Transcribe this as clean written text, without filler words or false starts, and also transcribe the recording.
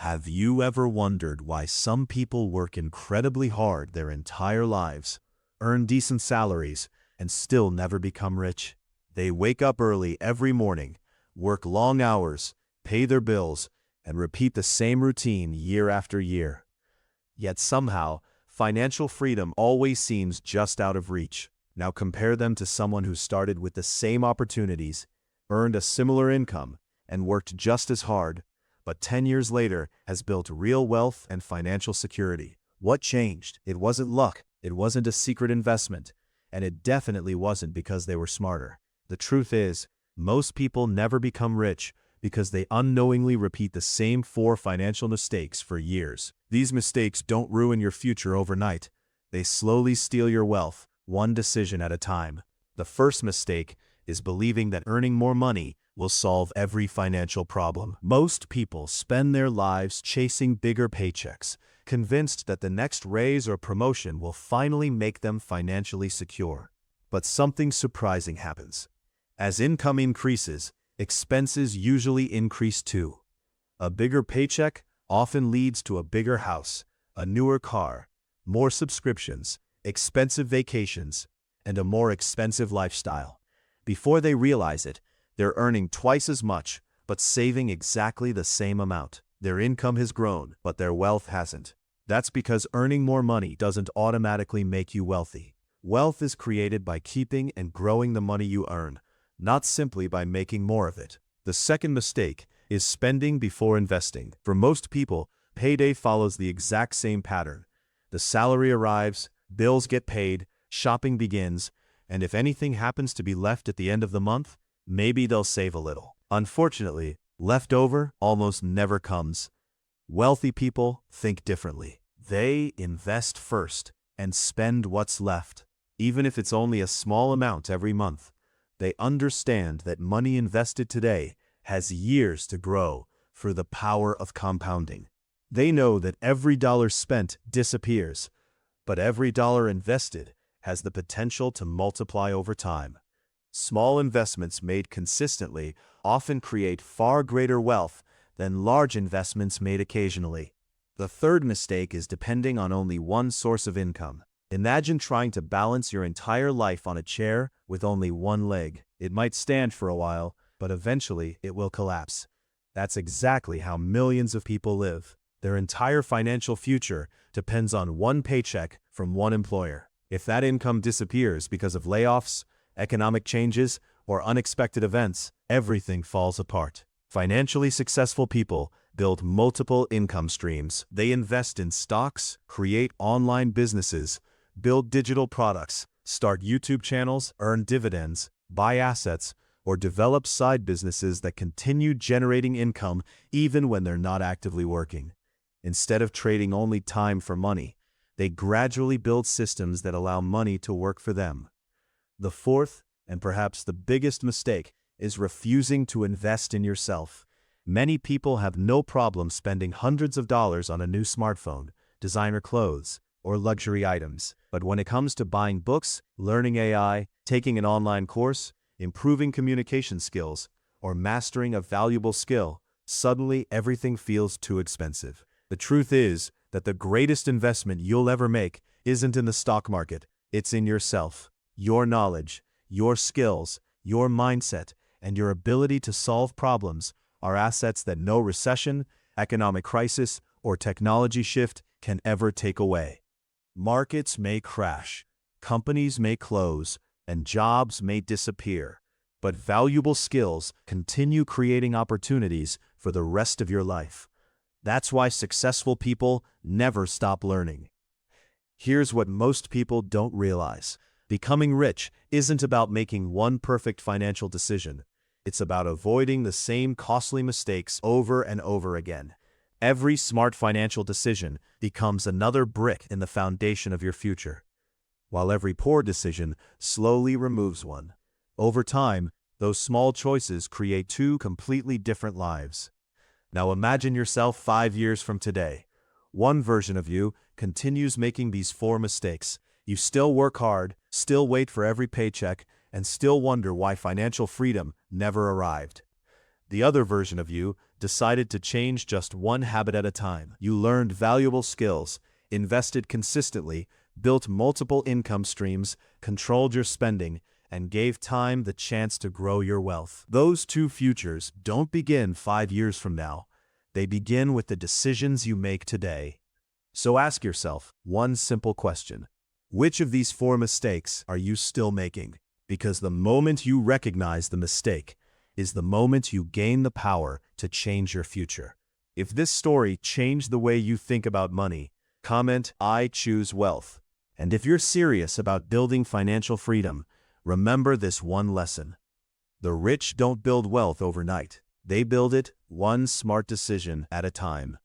Have you ever wondered why some people work incredibly hard their entire lives, earn decent salaries, and still never become rich? They wake up early every morning, work long hours, pay their bills, and repeat the same routine year after year. Yet somehow, financial freedom always seems just out of reach. Now compare them to someone who started with the same opportunities, earned a similar income, and worked just as hard, but 10 years later has built real wealth and financial security. What changed? It wasn't luck, it wasn't a secret investment, and it definitely wasn't because they were smarter. The truth is, most people never become rich because they unknowingly repeat the same 4 financial mistakes for years. These mistakes don't ruin your future overnight. They slowly steal your wealth, one decision at a time. The first mistake is believing that earning more money will solve every financial problem. Most people spend their lives chasing bigger paychecks, convinced that the next raise or promotion will finally make them financially secure. But something surprising happens. As income increases, expenses usually increase too. A bigger paycheck often leads to a bigger house, a newer car, more subscriptions, expensive vacations, and a more expensive lifestyle. Before they realize it, they're earning twice as much, but saving exactly the same amount. Their income has grown, but their wealth hasn't. That's because earning more money doesn't automatically make you wealthy. Wealth is created by keeping and growing the money you earn, not simply by making more of it. The second mistake is spending before investing. For most people, payday follows the exact same pattern. The salary arrives, bills get paid, shopping begins, and if anything happens to be left at the end of the month, maybe they'll save a little. Unfortunately, leftover almost never comes. Wealthy people think differently. They invest first and spend what's left. Even if it's only a small amount every month, they understand that money invested today has years to grow through the power of compounding. They know that every dollar spent disappears, but every dollar invested has the potential to multiply over time. Small investments made consistently often create far greater wealth than large investments made occasionally. The third mistake is depending on only one source of income. Imagine trying to balance your entire life on a chair with only one leg. It might stand for a while, but eventually it will collapse. That's exactly how millions of people live. Their entire financial future depends on one paycheck from one employer. If that income disappears because of layoffs, economic changes, or unexpected events, everything falls apart. Financially successful people build multiple income streams. They invest in stocks, create online businesses, build digital products, start YouTube channels, earn dividends, buy assets, or develop side businesses that continue generating income even when they're not actively working. Instead of trading only time for money, they gradually build systems that allow money to work for them. The fourth, and perhaps the biggest mistake, is refusing to invest in yourself. Many people have no problem spending hundreds of dollars on a new smartphone, designer clothes, or luxury items. But when it comes to buying books, learning AI, taking an online course, improving communication skills, or mastering a valuable skill, suddenly everything feels too expensive. The truth is that the greatest investment you'll ever make isn't in the stock market, it's in yourself. Your knowledge, your skills, your mindset, and your ability to solve problems are assets that no recession, economic crisis, or technology shift can ever take away. Markets may crash, companies may close, and jobs may disappear, but valuable skills continue creating opportunities for the rest of your life. That's why successful people never stop learning. Here's what most people don't realize. Becoming rich isn't about making one perfect financial decision. It's about avoiding the same costly mistakes over and over again. Every smart financial decision becomes another brick in the foundation of your future, while every poor decision slowly removes one. Over time, those small choices create 2 completely different lives. Now imagine yourself 5 years from today. One version of you continues making these 4 mistakes. You still work hard, still wait for every paycheck, and still wonder why financial freedom never arrived. The other version of you decided to change just one habit at a time. You learned valuable skills, invested consistently, built multiple income streams, controlled your spending, and gave time the chance to grow your wealth. Those two futures don't begin 5 years from now. They begin with the decisions you make today. So ask yourself one simple question. Which of these 4 mistakes are you still making? Because the moment you recognize the mistake is the moment you gain the power to change your future. If this story changed the way you think about money, comment, "I choose wealth." And if you're serious about building financial freedom, remember this one lesson. The rich don't build wealth overnight. They build it one smart decision at a time.